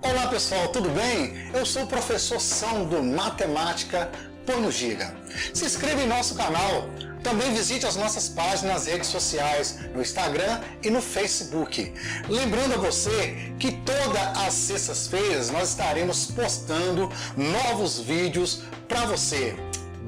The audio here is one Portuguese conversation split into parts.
Olá pessoal, tudo bem? Eu sou o professor São do Matemática Põe no Giga. Se inscreva em nosso canal. Também visite as nossas páginas nas redes sociais, no Instagram e no Facebook. Lembrando a você que todas as sextas-feiras nós estaremos postando novos vídeos para você.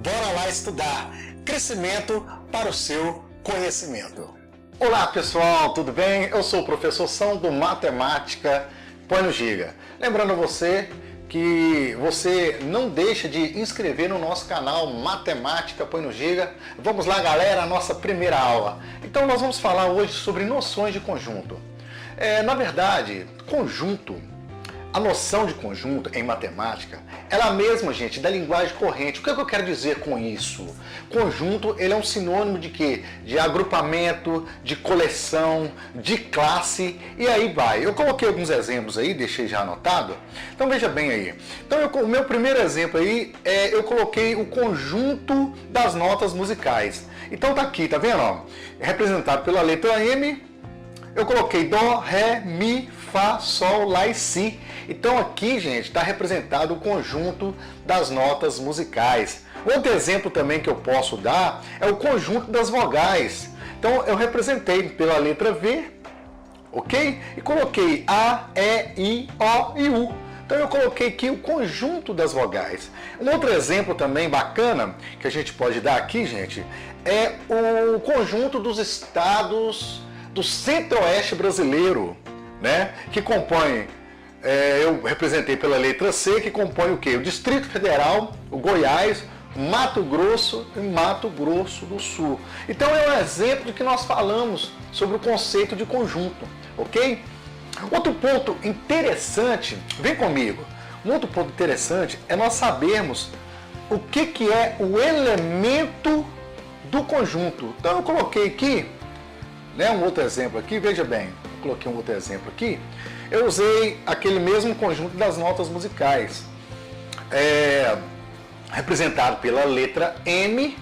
Bora lá estudar! Crescimento para o seu conhecimento. Olá pessoal, tudo bem? Eu sou o professor São do Matemática Põe no Giga. Lembrando a você que você não deixa de inscrever no nosso canal Matemática Põe no Giga. Vamos lá galera, a nossa primeira aula. Então nós vamos falar hoje sobre noções de conjunto. Na verdade, conjunto, a noção de conjunto em matemática, ela é a mesma, gente, da linguagem corrente. O que eu quero dizer com isso? Conjunto, ele é um sinônimo de quê? De agrupamento, de coleção, de classe, e aí vai. Eu coloquei alguns exemplos aí, deixei já anotado. Então veja bem aí. Então o meu primeiro exemplo aí, eu coloquei o conjunto das notas musicais. Então tá aqui, tá vendo? Ó? Representado pela letra M, eu coloquei Dó, Ré, Mi, Fá, Sol, Lá e Si. Então aqui, gente, está representado o conjunto das notas musicais. Outro exemplo também que eu posso dar é o conjunto das vogais. Então eu representei pela letra V, ok? E coloquei A, E, I, O e U. Então eu coloquei aqui o conjunto das vogais. Um outro exemplo também bacana que a gente pode dar aqui, gente, é o conjunto dos estados do centro-oeste brasileiro, né? Que compõe, eu representei pela letra C, que compõe o quê? O Distrito Federal, o Goiás, Mato Grosso e Mato Grosso do Sul. Então é um exemplo de que nós falamos sobre o conceito de conjunto, ok? Outro ponto interessante, vem comigo, um outro ponto interessante é nós sabermos o que é o elemento do conjunto. Então eu coloquei aqui, um outro exemplo aqui, veja bem, eu coloquei um outro exemplo aqui, eu usei aquele mesmo conjunto das notas musicais, representado pela letra M,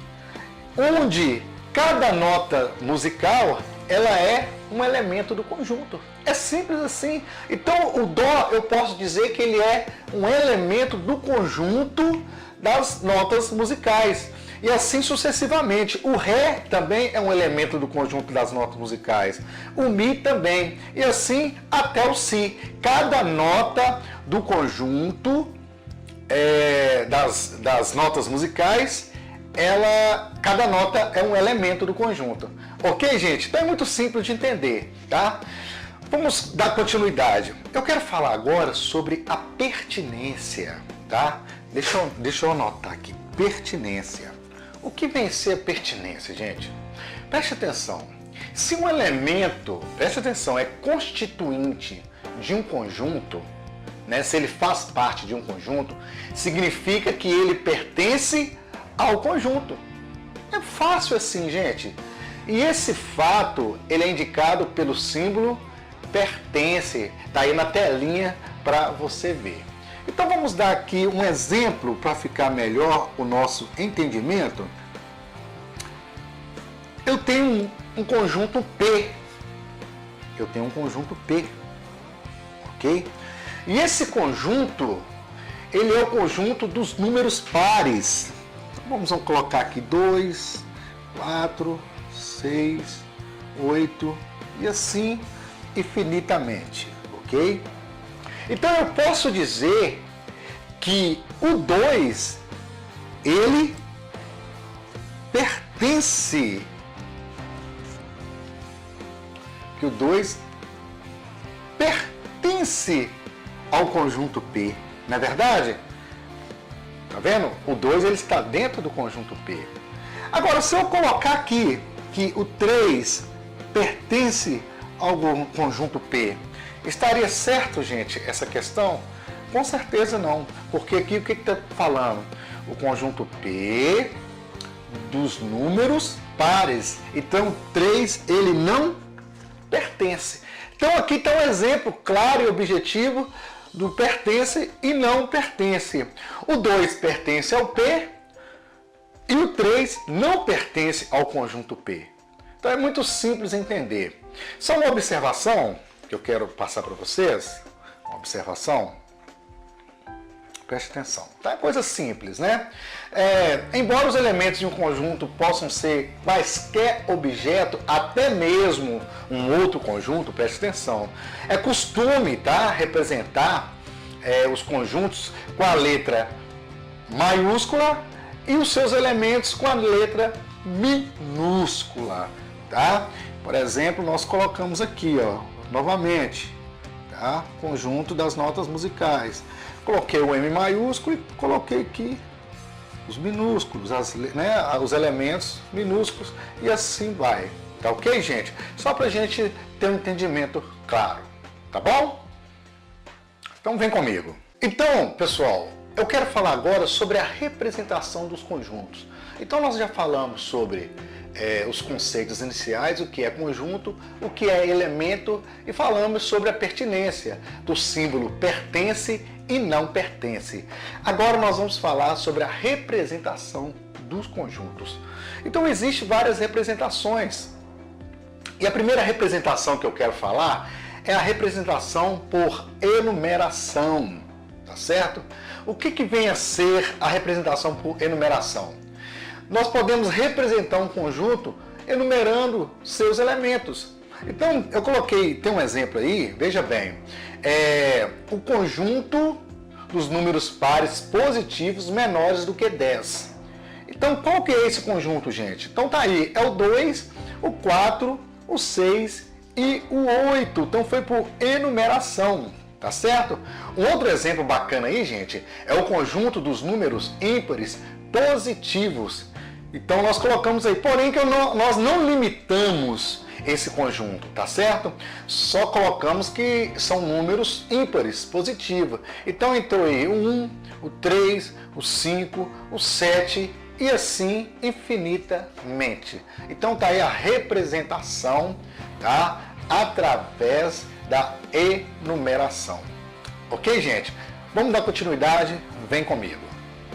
onde cada nota musical, ela é um elemento do conjunto. É simples assim. Então o Dó, eu posso dizer que ele é um elemento do conjunto das notas musicais. E assim sucessivamente. O Ré também é um elemento do conjunto das notas musicais. O Mi também. E assim até o Si. Cada nota do conjunto das notas musicais, cada nota é um elemento do conjunto. Ok, gente? Então é muito simples de entender, tá? Vamos dar continuidade. Eu quero falar agora sobre a pertinência, tá? Deixa eu anotar aqui. Pertinência. O que vem a ser a pertinência, gente? Preste atenção. Se um elemento, preste atenção, é constituinte de um conjunto, né, se ele faz parte de um conjunto, significa que ele pertence ao conjunto. É fácil assim, gente. E esse fato, ele é indicado pelo símbolo pertence. Está aí na telinha para você ver. Então vamos dar aqui um exemplo para ficar melhor o nosso entendimento. Eu tenho um conjunto P. Eu tenho um conjunto P. Ok? E esse conjunto, ele é o conjunto dos números pares. Então, vamos colocar aqui 2, 4, 6, 8 e assim infinitamente. Ok? Então eu posso dizer que o 2, ele pertence. Que o 2 pertence ao conjunto P. Não é verdade? Tá vendo? O 2 ele está dentro do conjunto P. Agora, se eu colocar aqui que o 3 pertence ao conjunto P, estaria certo, gente, essa questão? Com certeza não. Porque aqui o que está falando? O conjunto P dos números pares. Então, 3 ele não pertence. Então, aqui está um exemplo claro e objetivo do pertence e não pertence. O 2 pertence ao P e o 3 não pertence ao conjunto P. Então, é muito simples entender. Só uma observação que eu quero passar para vocês, uma observação. Preste atenção. Tá? É coisa simples, né? Embora os elementos de um conjunto possam ser quaisquer objeto, até mesmo um outro conjunto, preste atenção, é costume, tá, representar os conjuntos com a letra maiúscula e os seus elementos com a letra minúscula, tá? Por exemplo, nós colocamos aqui, ó, novamente, tá? Conjunto das notas musicais. Coloquei o M maiúsculo e coloquei aqui os minúsculos, os elementos minúsculos e assim vai. Tá ok, gente? Só pra gente ter um entendimento claro, tá bom? Então vem comigo. Então, pessoal, eu quero falar agora sobre a representação dos conjuntos. Então nós já falamos sobre os conceitos iniciais, o que é conjunto, o que é elemento, e falamos sobre a pertinência do símbolo pertence e não pertence. Agora nós vamos falar sobre a representação dos conjuntos. Então existem várias representações. E a primeira representação que eu quero falar é a representação por enumeração, tá certo? O que vem a ser a representação por enumeração? Nós podemos representar um conjunto enumerando seus elementos. Então, eu coloquei, tem um exemplo aí, veja bem, o conjunto dos números pares positivos menores do que 10. Então, qual que é esse conjunto, gente? Então tá aí, é o 2, o 4, o 6 e o 8. Então foi por enumeração, tá certo? Um outro exemplo bacana aí, gente, é o conjunto dos números ímpares positivos. Então nós colocamos aí, porém que nós não limitamos esse conjunto, tá certo? Só colocamos que são números ímpares, positivos. Então entrou aí o 1, o 3, o 5, o 7 e assim infinitamente. Então tá aí a representação, tá? Através da enumeração. Ok, gente? Vamos dar continuidade? Vem comigo.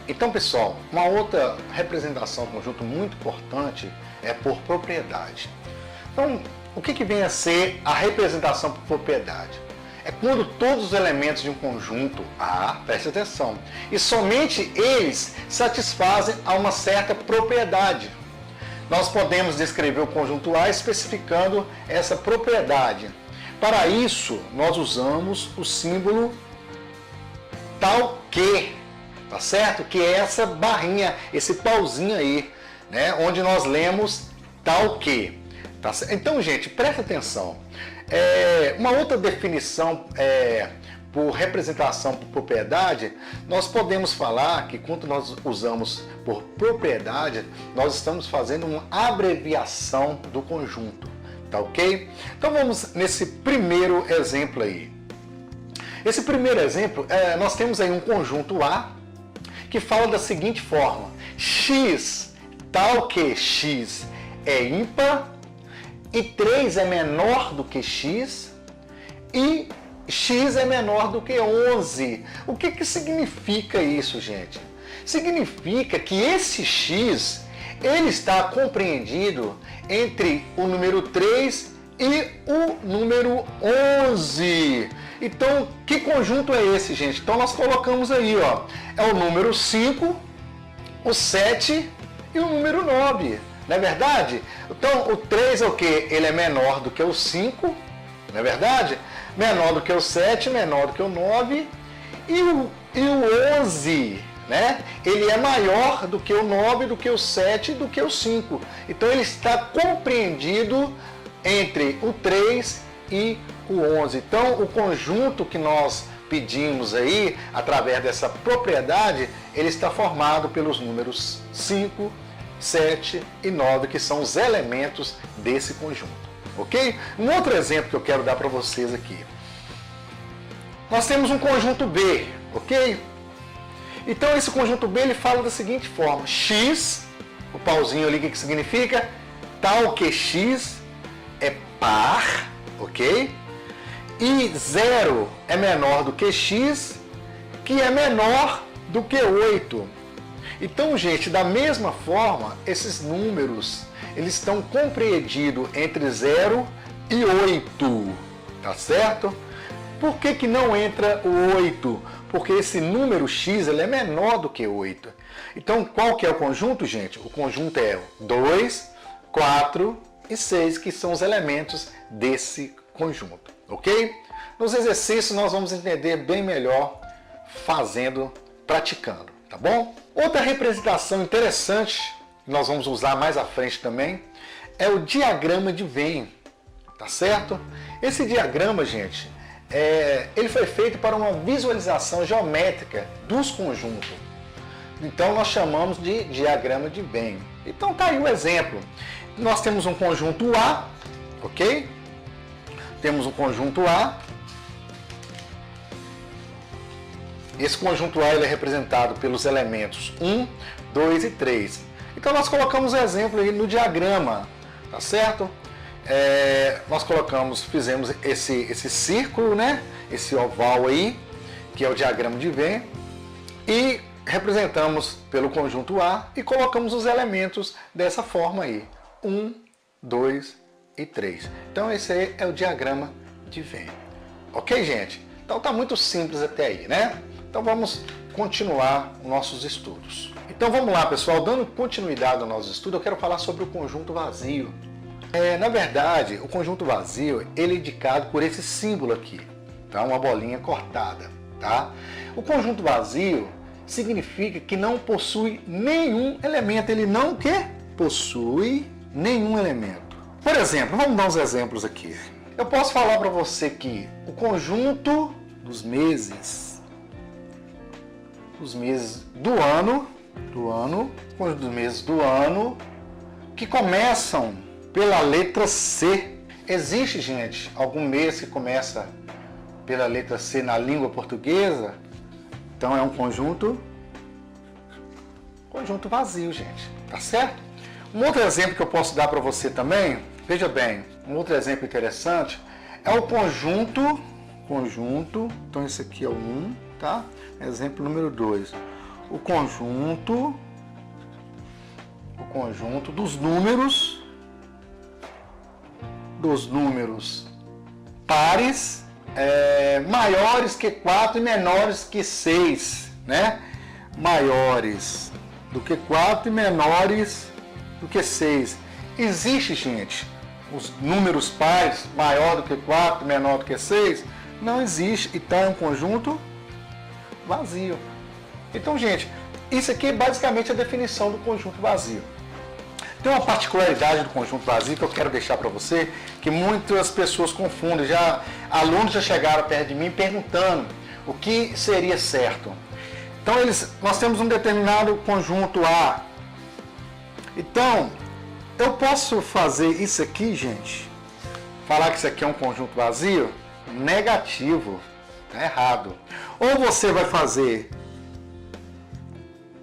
Então, pessoal, uma outra representação do conjunto muito importante é por propriedade. Então, o que vem a ser a representação por propriedade? É quando todos os elementos de um conjunto A, preste atenção, e somente eles satisfazem a uma certa propriedade. Nós podemos descrever o conjunto A especificando essa propriedade. Para isso, nós usamos o símbolo tal que, tá certo? Que é essa barrinha, esse pauzinho aí, né? Onde nós lemos tal que. Tá certo? Então, gente, presta atenção. Uma outra definição por representação por propriedade, nós podemos falar que quando nós usamos por propriedade, nós estamos fazendo uma abreviação do conjunto, tá ok? Então vamos nesse primeiro exemplo aí. Esse primeiro exemplo, nós temos aí um conjunto A, que fala da seguinte forma: x, tal que x é ímpar, e 3 é menor do que x, e x é menor do que 11. O que significa isso, gente? Significa que esse x, ele está compreendido entre o número 3 e o número 11. Então, que conjunto é esse, gente? Então, nós colocamos aí, ó, é o número 5, o 7 e o número 9. Não é verdade? Então, o 3 é o quê? Ele é menor do que o 5, não é verdade? Menor do que o 7, menor do que o 9. E o 11, né? Ele é maior do que o 9, do que o 7 e do que o 5. Então, ele está compreendido entre o 3 e o 11. Então, o conjunto que nós pedimos aí, através dessa propriedade, ele está formado pelos números 5, 7 e 9, que são os elementos desse conjunto, ok? Um outro exemplo que eu quero dar para vocês aqui. Nós temos um conjunto B, ok? Então esse conjunto B, ele fala da seguinte forma: x, o pauzinho ali, o que significa? Tal que x é par, ok? E 0 é menor do que x, que é menor do que 8. Então, gente, da mesma forma, esses números, eles estão compreendidos entre 0 e 8, tá certo? Por que que não entra o 8? Porque esse número x ele é menor do que 8. Então, qual que é o conjunto, gente? O conjunto é 2, 4 e 6, que são os elementos desse conjunto, ok? Nos exercícios nós vamos entender bem melhor fazendo, praticando, tá bom? Outra representação interessante, que nós vamos usar mais à frente também, é o diagrama de Venn, tá certo? Esse diagrama, gente, ele foi feito para uma visualização geométrica dos conjuntos. Então nós chamamos de diagrama de Venn. Então tá aí o exemplo. Nós temos um conjunto A, ok? Temos um conjunto A. Esse conjunto A ele é representado pelos elementos 1, 2 e 3. Então nós colocamos o exemplo aí no diagrama, tá certo? Fizemos esse círculo, né? Esse oval aí, que é o diagrama de Venn, e representamos pelo conjunto A e colocamos os elementos dessa forma aí, 1, 2 e 3. Então esse aí é o diagrama de Venn. Ok, gente? Então tá muito simples até aí, né? Então vamos continuar os nossos estudos. Então vamos lá, pessoal, dando continuidade ao nosso estudo, eu quero falar sobre o conjunto vazio. Na verdade, o conjunto vazio ele é indicado por esse símbolo aqui, tá? Uma bolinha cortada, tá? O conjunto vazio significa que não possui nenhum elemento, ele não possui nenhum elemento. Por exemplo, vamos dar uns exemplos aqui. Eu posso falar para você que o conjunto dos meses do ano, conjunto dos meses do ano, que começam pela letra C. Existe, gente, algum mês que começa pela letra C na língua portuguesa? Então é um conjunto vazio, gente, tá certo? Um outro exemplo que eu posso dar para você também, veja bem, um outro exemplo interessante é o conjunto, então esse aqui é o 1, tá? Exemplo número 2. O conjunto dos números pares maiores que 4 e menores que 6, né? Maiores do que 4 e menores do que 6. Existe, gente, os números pares maior do que 4 e menor do que 6? Não existe, então é um conjunto vazio. Então, gente, isso aqui é basicamente a definição do conjunto vazio. Tem uma particularidade do conjunto vazio que eu quero deixar para você, que muitas pessoas confundem. Alunos já chegaram perto de mim perguntando o que seria certo. Então, nós temos um determinado conjunto A. Então, eu posso fazer isso aqui, gente, falar que isso aqui é um conjunto vazio? Negativo, tá errado. Ou você vai fazer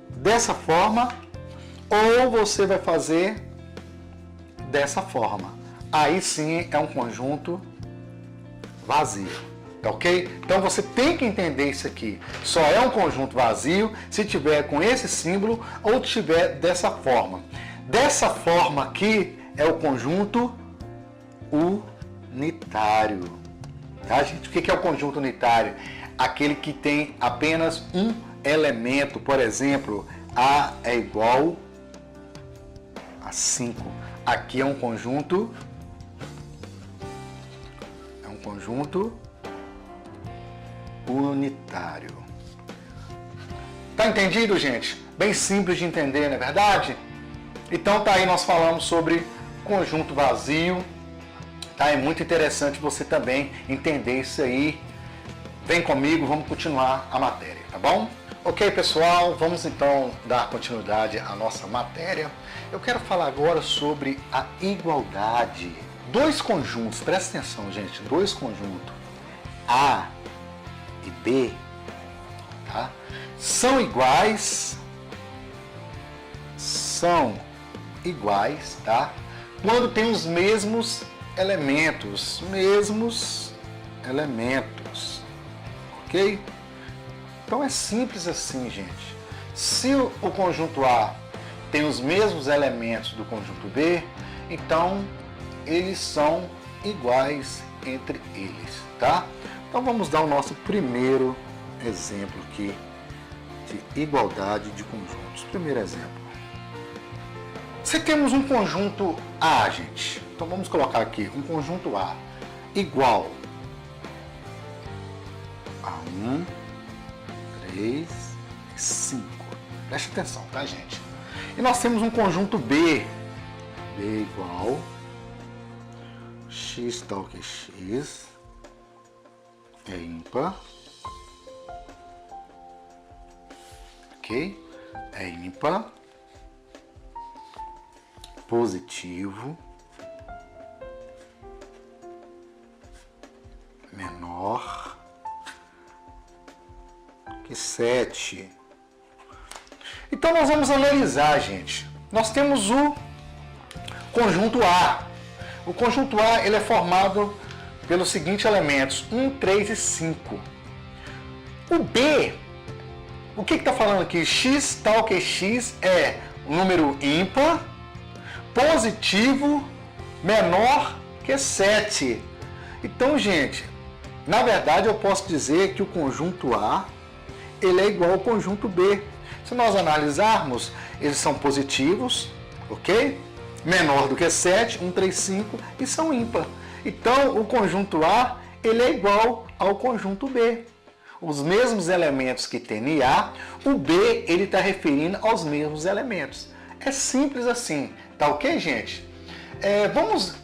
dessa forma, ou você vai fazer dessa forma. Aí sim é um conjunto vazio, tá ok? Então você tem que entender isso aqui. Só é um conjunto vazio se tiver com esse símbolo ou tiver dessa forma. Dessa forma aqui é o conjunto unitário. Tá, gente? O que é o conjunto unitário? Aquele que tem apenas um elemento. Por exemplo, A é igual a 5. Aqui é um conjunto unitário. Tá entendido, gente? Bem simples de entender, não é verdade? Então tá aí, nós falamos sobre conjunto vazio. Tá? É muito interessante você também entender isso aí. Vem comigo, vamos continuar a matéria, tá bom? Ok, pessoal, vamos então dar continuidade à nossa matéria. Eu quero falar agora sobre a igualdade. Dois conjuntos, presta atenção, gente, dois conjuntos, A e B, tá? São iguais, tá? Quando tem os mesmos elementos, ok? Então é simples assim, gente. Se o conjunto A tem os mesmos elementos do conjunto B, então eles são iguais entre eles, tá? Então vamos dar o nosso primeiro exemplo aqui de igualdade de conjuntos. Primeiro exemplo. Se temos um conjunto A, gente, então vamos colocar aqui um conjunto A igual a 1, 3 e 5. Preste atenção, tá, gente? E nós temos um conjunto B, B igual x tal que x é ímpar, ok? É ímpar, positivo, menor que 7. Então nós vamos analisar, gente. Nós temos o conjunto A. O conjunto A ele é formado pelos seguintes elementos: 1, 3 e 5. O B, o que está falando aqui? X tal que x é um número ímpar, positivo, menor que 7. Então, gente, na verdade eu posso dizer que o conjunto A ele é igual ao conjunto B. Se nós analisarmos, eles são positivos, ok? Menor do que 7, 1, 3, 5 e são ímpar. Então, o conjunto A ele é igual ao conjunto B. Os mesmos elementos que tem em A, o B ele está referindo aos mesmos elementos. É simples assim, tá ok, gente? Vamos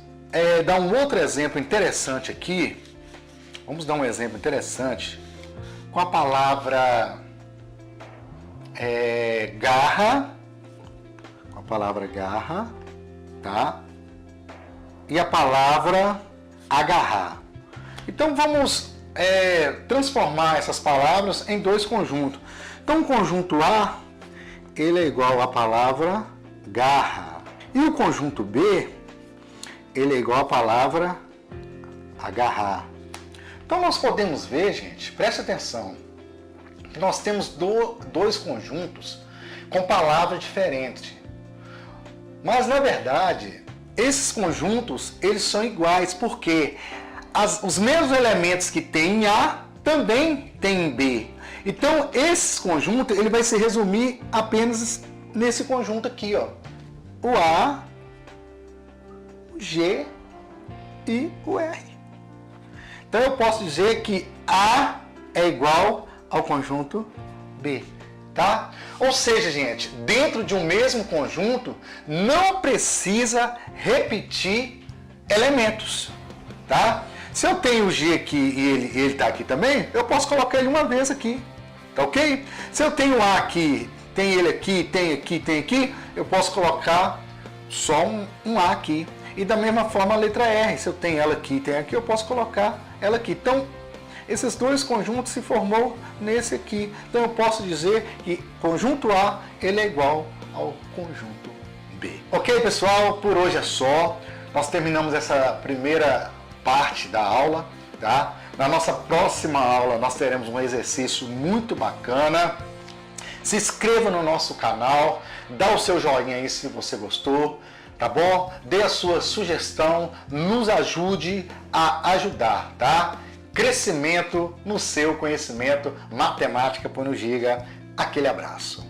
dar um outro exemplo interessante aqui. Vamos dar um exemplo interessante com a palavra garra, com a palavra garra, tá? E a palavra agarrar. Então vamos transformar essas palavras em dois conjuntos. Então o conjunto A ele é igual à palavra garra e o conjunto B ele é igual à palavra agarrar. Então nós podemos ver, gente, preste atenção, que nós temos dois conjuntos com palavras diferentes. Mas na verdade, esses conjuntos eles são iguais, porque os mesmos elementos que tem em A também tem em B. Então esse conjunto ele vai se resumir apenas nesse conjunto aqui, ó. O A, o G e o R. Então eu posso dizer que A é igual ao conjunto B, tá? Ou seja, gente, dentro de um mesmo conjunto não precisa repetir elementos, tá? Se eu tenho o G aqui e ele está aqui também, eu posso colocar ele uma vez aqui, tá ok? Se eu tenho o A aqui, tem ele aqui, tem aqui, tem aqui, eu posso colocar só um A aqui. E da mesma forma a letra R, se eu tenho ela aqui e tem aqui, eu posso colocar ela aqui. Então, esses dois conjuntos se formou nesse aqui. Então eu posso dizer que conjunto A ele é igual ao conjunto B. Ok, pessoal? Por hoje é só. Nós terminamos essa primeira parte da aula, tá? Na nossa próxima aula nós teremos um exercício muito bacana. Se inscreva no nosso canal, dá o seu joinha aí se você gostou, tá bom? Dê a sua sugestão, nos ajude a ajudar, tá? Crescimento no seu conhecimento, matemática por 1 giga. Aquele abraço.